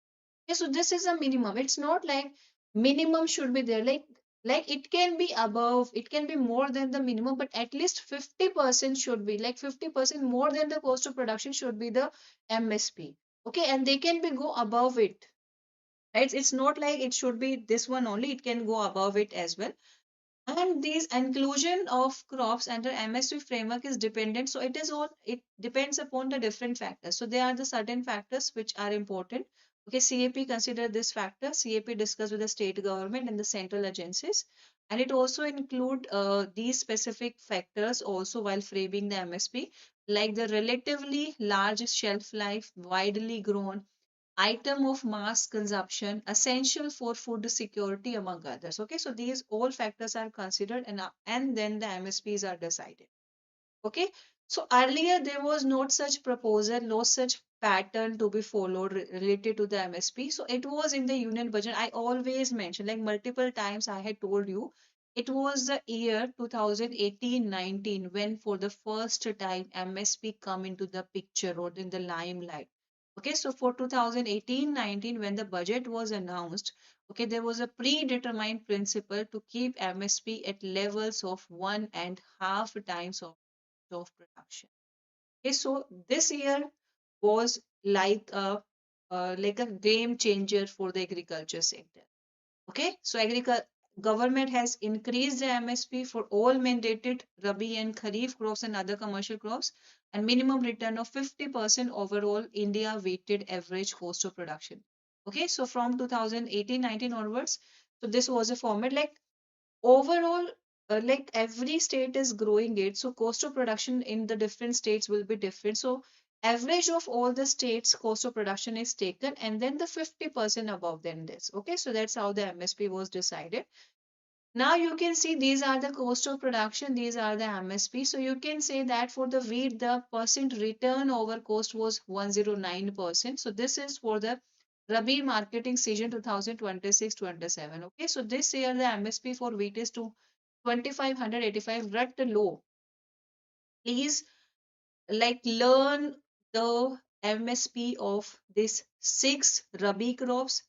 Okay, so this is a minimum. It's not like minimum should be there. Like it can be above, it can be more than the minimum, but at least 50% should be, like 50% more than the cost of production should be the MSP. Okay, and they can be go above it. Right? It's not like it should be this one only, it can go above it as well. And these inclusion of crops under MSP framework is dependent. So it depends upon the different factors. So there are the certain factors which are important. Okay, CAP consider this factor. CAP discuss with the state government and the central agencies, and it also include these specific factors also while framing the MSP, like the relatively large shelf life, widely grown item of mass consumption, essential for food security, among others. Okay, so these all factors are considered, and then the MSPs are decided. Okay, so earlier there was not such proposal, no such pattern to be followed related to the MSP. So it was in the union budget. I always mention, like multiple times, I had told you. It was the year 2018-19 when for the first time MSP come into the picture or in the limelight. Okay, so for 2018-19 when the budget was announced, okay, there was a predetermined principle to keep MSP at levels of 1.5 times of production. Okay, so this year was like a game changer for the agriculture sector. Okay, so agriculture government has increased the MSP for all mandated Rabi and Kharif crops and other commercial crops, and minimum return of 50% overall India weighted average cost of production. Okay, so from 2018-19 onwards, so this was a format like overall, like every state is growing it, so cost of production in the different states will be different. So average of all the states cost of production is taken, and then the 50% above than this. Okay, so that's how the MSP was decided. Now you can see these are the cost of production, these are the MSP. So you can say that for the wheat, the percent return over cost was 109%. So this is for the Rabi marketing season 2026-27. Okay, so this year the MSP for wheat is to 2585 rat low. Please like learn the MSP of this six Rabi crops,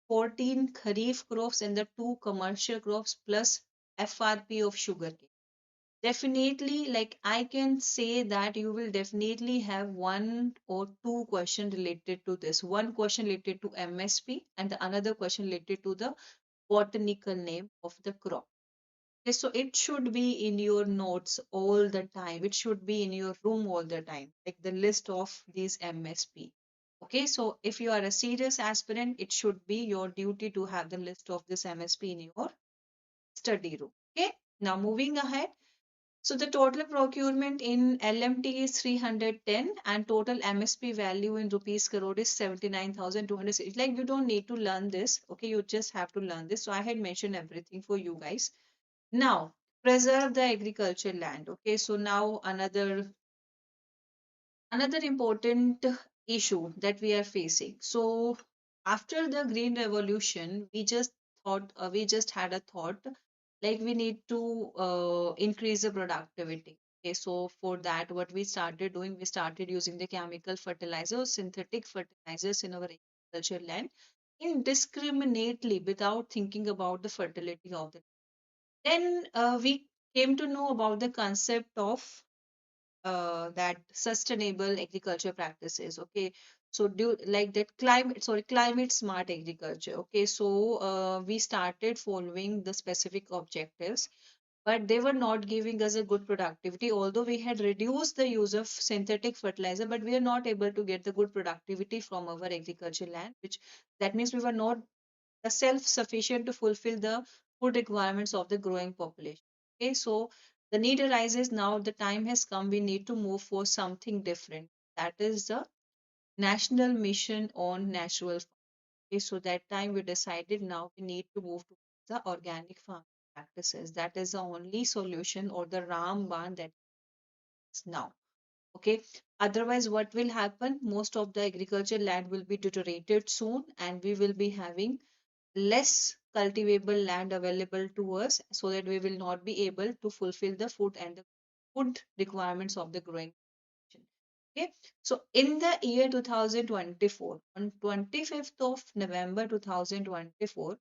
14 Kharif crops, and the two commercial crops plus FRP of sugarcane. Definitely, like I can say that you will definitely have one or two questions related to this. One question related to MSP and the another question related to the botanical name of the crop. Okay, so it should be in your notes all the time. It should be in your room all the time, like the list of these MSP. Okay, so if you are a serious aspirant, it should be your duty to have the list of this MSP in your study room. Okay, now moving ahead. So the total procurement in LMT is 310 and total MSP value in rupees crore is 79,260. Like you don't need to learn this. Okay, you just have to learn this. So I had mentioned everything for you guys. Now, preserve the agriculture land. Okay, so now another important issue that we are facing. So after the green revolution, we just had a thought like we need to increase the productivity. Okay, so for that, what we started doing, we started using the chemical fertilizers, synthetic fertilizers in our agriculture land indiscriminately without thinking about the fertility of the. Then we came to know about the concept of that sustainable agriculture practices. Okay, so do like that climate smart agriculture. Okay, so we started following the specific objectives, but they were not giving us a good productivity. Although we had reduced the use of synthetic fertilizer, but we are not able to get the good productivity from our agriculture land, which that means we were not self-sufficient to fulfill the food requirements of the growing population. Okay, so the need arises now, the time has come, we need to move for something different. That is the national mission on natural farming. Okay, so that time we decided now we need to move to the organic farming practices. That is the only solution or the Ramban that is now. Okay, otherwise, what will happen? Most of the agriculture land will be deteriorated soon, and we will be having less cultivable land available to us so that we will not be able to fulfill the food and the food requirements of the growing population. Okay, so in the year 2024, on 25th of November 2024,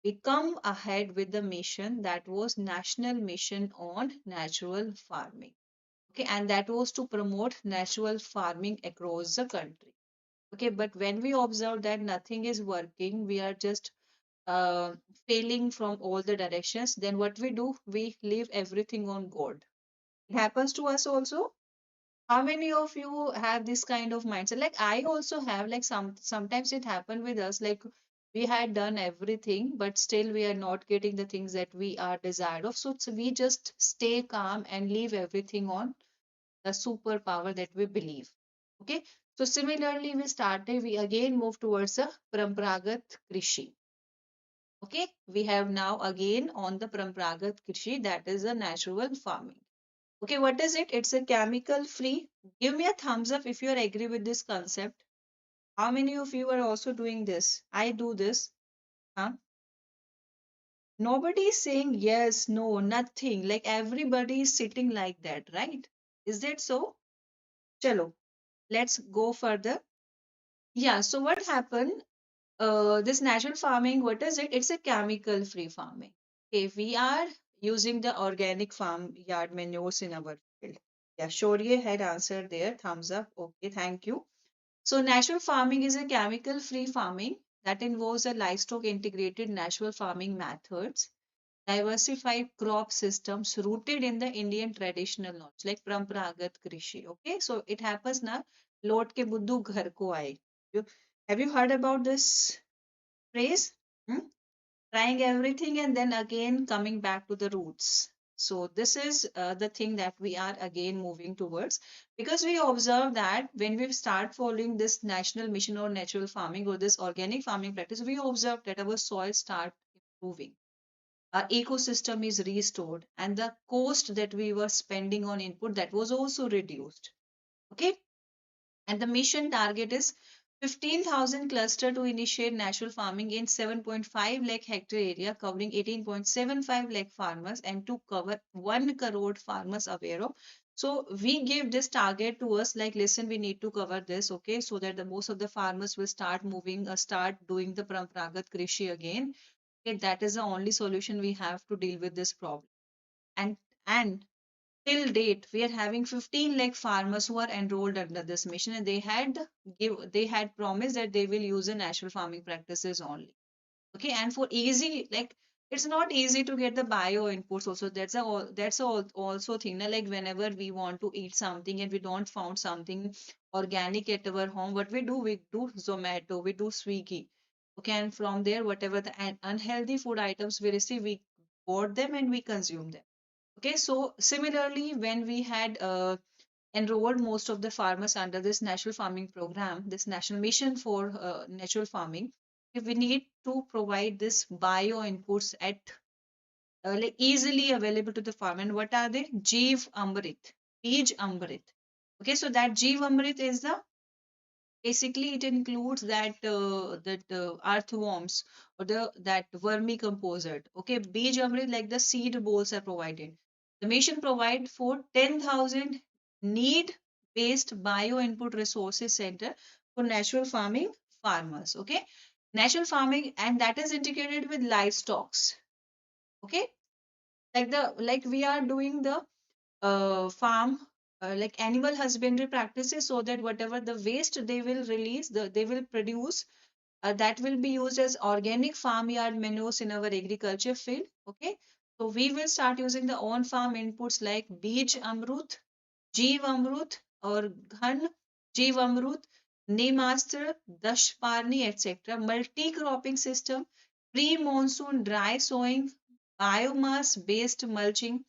we come ahead with the mission that was National Mission on Natural Farming. Okay, and that was to promote natural farming across the country. Okay, but when we observe that nothing is working, we are just uh, failing from all the directions, then what we do, we leave everything on God. It happens to us also. How many of you have this kind of mindset? Like I also have, like sometimes it happened with us, like we had done everything, but still we are not getting the things that we are desired of. So we just stay calm and leave everything on the superpower that we believe. Okay. So similarly, we again move towards the Parampragat Krishi. Okay. We have now again on the Parampragat Krishi, that is a natural farming. Okay, what is it? It's a chemical free. Give me a thumbs up if you are agree with this concept. How many of you are also doing this? I do this. Huh? Nobody is saying yes, no, nothing. Like everybody is sitting like that, right? Is that so? Chalo, let's go further. Yeah, so what happened? This natural farming, what is it? It's a chemical free farming. Okay, we are using the organic farm yard manures in our field. Yeah, Shaurya had answered there. Thumbs up. Okay, thank you. So, natural farming is a chemical free farming that involves a livestock integrated natural farming methods, diversified crop systems rooted in the Indian traditional knowledge, like Paramparagat Krishi. Okay, so it happens now. Lord ke buddhu ghar ko aaye. You, have you heard about this phrase? Hmm? Trying everything and then again coming back to the roots. So this is the thing that we are again moving towards, because we observe that when we start following this national mission or natural farming or this organic farming practice, we observe that our soil start improving, our ecosystem is restored, and the cost that we were spending on input, that was also reduced. Okay, and the mission target is 15,000 cluster to initiate natural farming in 7.5 lakh hectare area covering 18.75 lakh farmers, and to cover 1 crore farmers aware of. So we give this target to us, like listen, we need to cover this, okay, so that the most of the farmers will start moving, start doing the Parampragat Krishi again. Okay, that is the only solution we have to deal with this problem. And till date, we are having 15 lakh farmers who are enrolled under this mission, and they had promised that they will use the natural farming practices only. Okay, and for easy, like it's not easy to get the bio inputs also. Also thing na, like whenever we want to eat something and we don't found something organic at our home, what we do Zomato, we do Swiggy. Okay, and from there, whatever the unhealthy food items we receive, we bought them and we consume them. Okay, so similarly, when we had enrolled most of the farmers under this national farming program, this national mission for natural farming, we need to provide this bio inputs at like easily available to the farmer. And what are they? Jeev Amrit, Beej Amrit. Okay, so that Jeev Amrit is the basically it includes that earthworms or the that vermicomposite. Okay, Beej Amrit, like the seed bowls are provided. The mission provide for 10,000 need based bio input resources center for natural farming farmers. Okay, natural farming, and that is integrated with livestock. Okay, like we are doing the farm like animal husbandry practices, so that whatever the waste they will release, they will produce, that will be used as organic farmyard manures in our agriculture field. Okay, so we will start using the on farm inputs like Beej Amrut, Jeev Amrut, or Ghan Jeev Amrut, Nemaster, Dashparni, etc. Multi cropping system, pre monsoon dry sowing, biomass based mulching,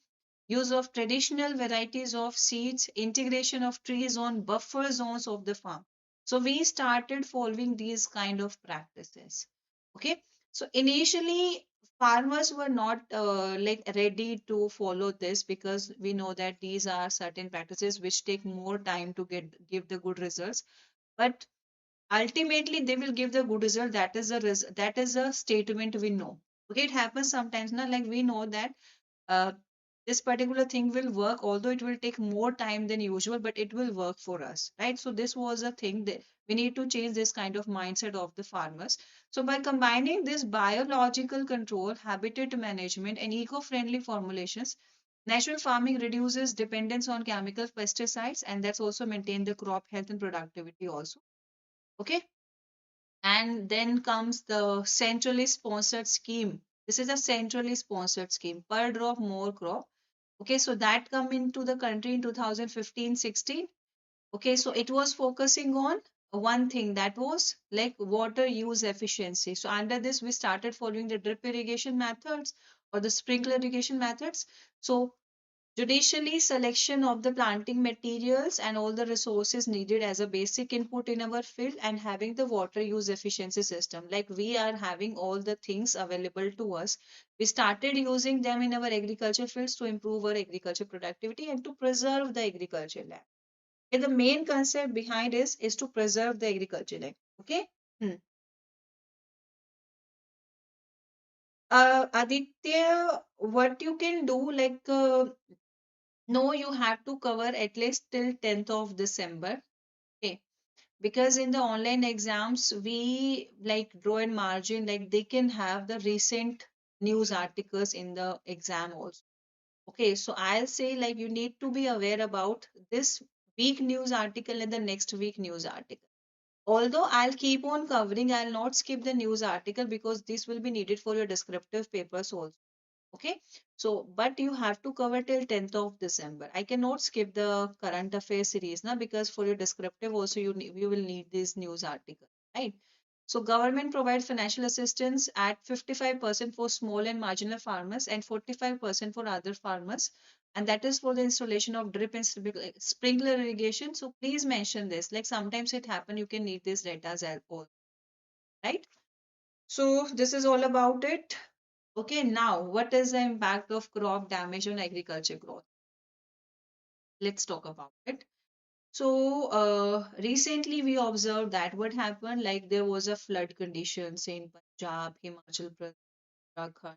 use of traditional varieties of seeds, integration of trees on buffer zones of the farm. So we started following these kind of practices. Okay, so initially farmers were not like ready to follow this, because we know that these are certain practices which take more time to give the good results. But ultimately they will give the good result. That is a statement we know. Okay, it happens sometimes now, like we know that uh, this particular thing will work, although it will take more time than usual, but it will work for us, right? So this was a thing that we need to change this kind of mindset of the farmers. So by combining this biological control, habitat management, and eco-friendly formulations, natural farming reduces dependence on chemical pesticides, and that's also maintain the crop health and productivity also. Okay, And then comes the centrally sponsored scheme. This is a centrally sponsored scheme, per drop more crop. Okay, so that come into the country in 2015-16. Okay, so it was focusing on one thing, that was like water use efficiency. So under this, we started following the drip irrigation methods or the sprinkler irrigation methods. So judicially selection of the planting materials and all the resources needed as a basic input in our field, and having the water use efficiency system. Like we are having all the things available to us. We started using them in our agriculture fields to improve our agriculture productivity and to preserve the agriculture land. Okay, the main concept behind is to preserve the agriculture land. Okay. Hmm. Aditya, what you can do, like, no, you have to cover at least till 10th of December. Okay. Because in the online exams, we like draw in margin, like they can have the recent news articles in the exam also. Okay. So I'll say like you need to be aware about this week news article and the next week news article. Although I'll keep on covering, I'll not skip the news article because this will be needed for your descriptive papers also. Okay, so but you have to cover till 10th of December. I cannot skip the current affairs series now, because for your descriptive also you will need this news article, right? So government provides financial assistance at 55% for small and marginal farmers and 45% for other farmers, and that is for the installation of drip and sprinkler irrigation. So please mention this. Like sometimes it happen, you can need this data as well, right? So this is all about it. Okay, now what is the impact of crop damage on agriculture growth? Let's talk about it. So recently we observed that what happened, like there was a flood conditions in Punjab, Himachal Pradesh, Uttarakhand,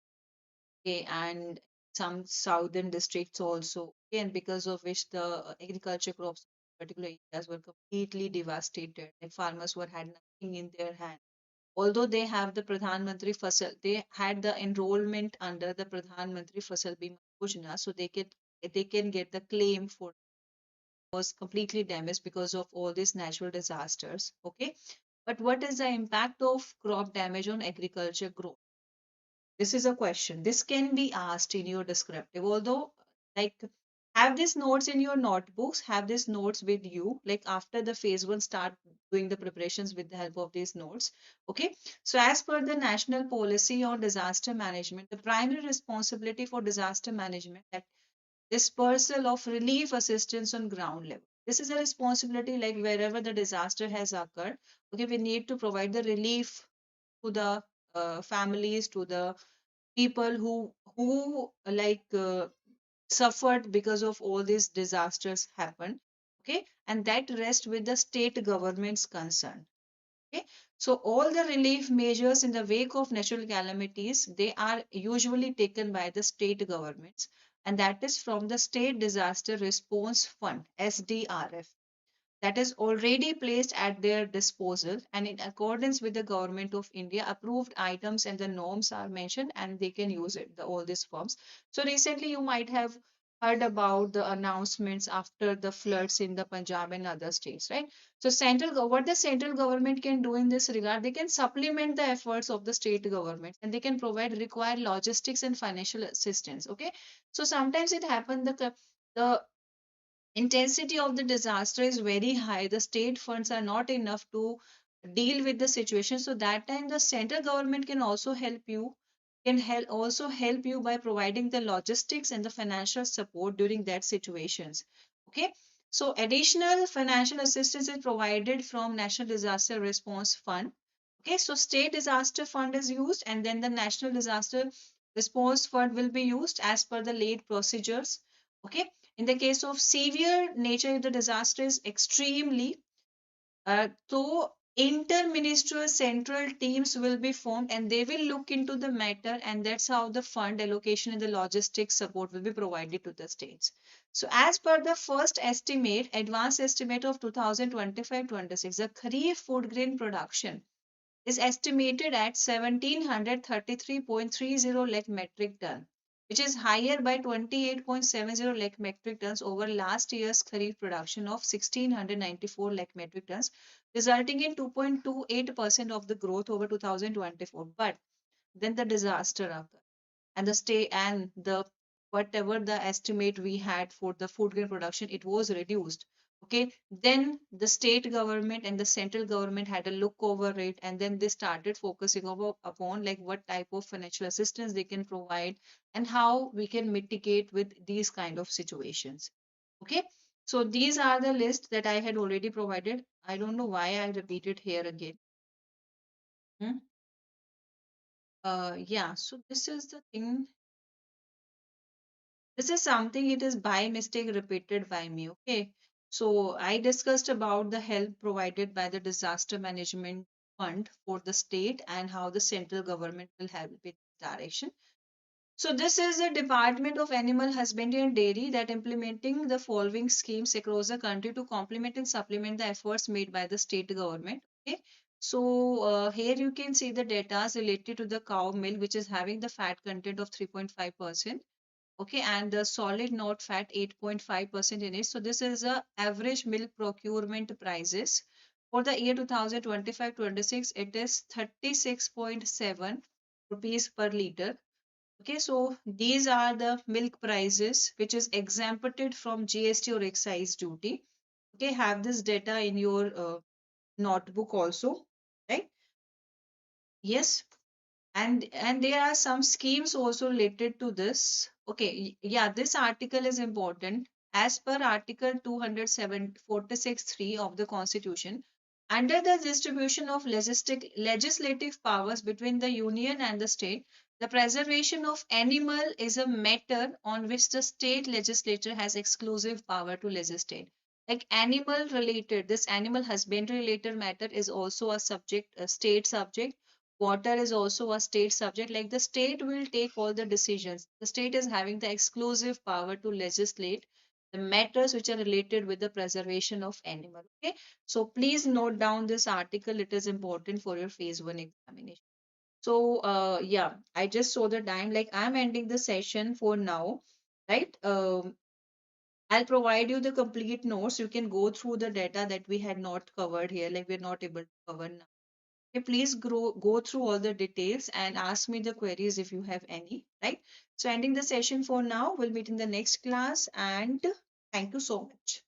okay, and some southern districts also. Okay, and because of which the agriculture crops in particular areas were completely devastated. Like farmers were had nothing in their hand. Although they have the Pradhan Mantri Fasal, they had the enrollment under the Pradhan Mantri Fasal Bima Yojana, so they can get the claim for was completely damaged because of all these natural disasters. Okay, but what is the impact of crop damage on agriculture growth? This is a question. This can be asked in your descriptive. Although, like, have these notes in your notebooks, have these notes with you. Like after the phase one, start doing the preparations with the help of these notes. Okay. So, as per the national policy on disaster management, the primary responsibility for disaster management, that dispersal of relief assistance on ground level. This is a responsibility, like wherever the disaster has occurred. Okay, we need to provide the relief to the families, to the people who suffered because of all these disasters happened. Okay, and that rests with the state government's concern. Okay, so all the relief measures in the wake of natural calamities, they are usually taken by the state governments, and that is from the State Disaster Response Fund, SDRF, that is already placed at their disposal, and in accordance with the government of India, approved items and the norms are mentioned, and they can use it, all these forms. So recently you might have heard about the announcements after the floods in the Punjab and other states, right? So what the central government can do in this regard, they can supplement the efforts of the state government, and they can provide required logistics and financial assistance. Okay, so sometimes it happens the intensity of the disaster is very high, the state funds are not enough to deal with the situation, so that time the central government can also help you, by providing the logistics and the financial support during that situations. Okay, so additional financial assistance is provided from National Disaster Response Fund. Okay, so state disaster fund is used, and then the National Disaster Response Fund will be used as per the laid procedures. Okay, in the case of severe nature, if the disaster is extremely, so interministerial central teams will be formed, and they will look into the matter, and that's how the fund allocation and the logistics support will be provided to the states. So as per the first estimate, advanced estimate of 2025-26, the Kharif food grain production is estimated at 1733.30 lakh metric ton, which is higher by 28.70 lakh metric tons over last year's Kharif production of 1694 lakh metric tons, resulting in 2.28% of the growth over 2024. But then the disaster occurred, and the stay and the whatever the estimate we had for the food grain production, it was reduced. Okay, then the state government and the central government had a look over it, and then they started focusing upon like what type of financial assistance they can provide and how we can mitigate with these kind of situations. Okay, so these are the list that I had already provided. I don't know why I repeat it here again. Hmm? Yeah, so this is the thing. This is something it is by mistake repeated by me. Okay. So I discussed about the help provided by the disaster management fund for the state and how the central government will help in this direction. So this is the Department of Animal Husbandry and Dairy that implementing the following schemes across the country to complement and supplement the efforts made by the state government. Okay. So here you can see the data related to the cow milk, which is having the fat content of 3.5%. Okay, and the solid not fat 8.5% in it. So this is the average milk procurement prices for the year 2025-26. It is 36.7 rupees per liter. Okay, so these are the milk prices which is exempted from GST or excise duty. Okay, have this data in your notebook also, right? Yes. And there are some schemes also related to this. Okay, yeah, this article is important. As per Article 246(3) of the Constitution, under the distribution of legislative powers between the union and the state, the preservation of animal is a matter on which the state legislature has exclusive power to legislate. Like animal related, this animal husbandry related matter is also a subject, a state subject. Water is also a state subject. Like the state will take all the decisions. The state is having the exclusive power to legislate the matters which are related with the preservation of animal. Okay, so please note down this article. It is important for your phase one examination. So yeah, I just saw the time. Like I'm ending the session for now, right? I'll provide you the complete notes. You can go through the data that we had not covered here, like we're not able to cover now. Okay, please go through all the details and ask me the queries if you have any, right? So ending the session for now. We'll meet in the next class and thank you so much.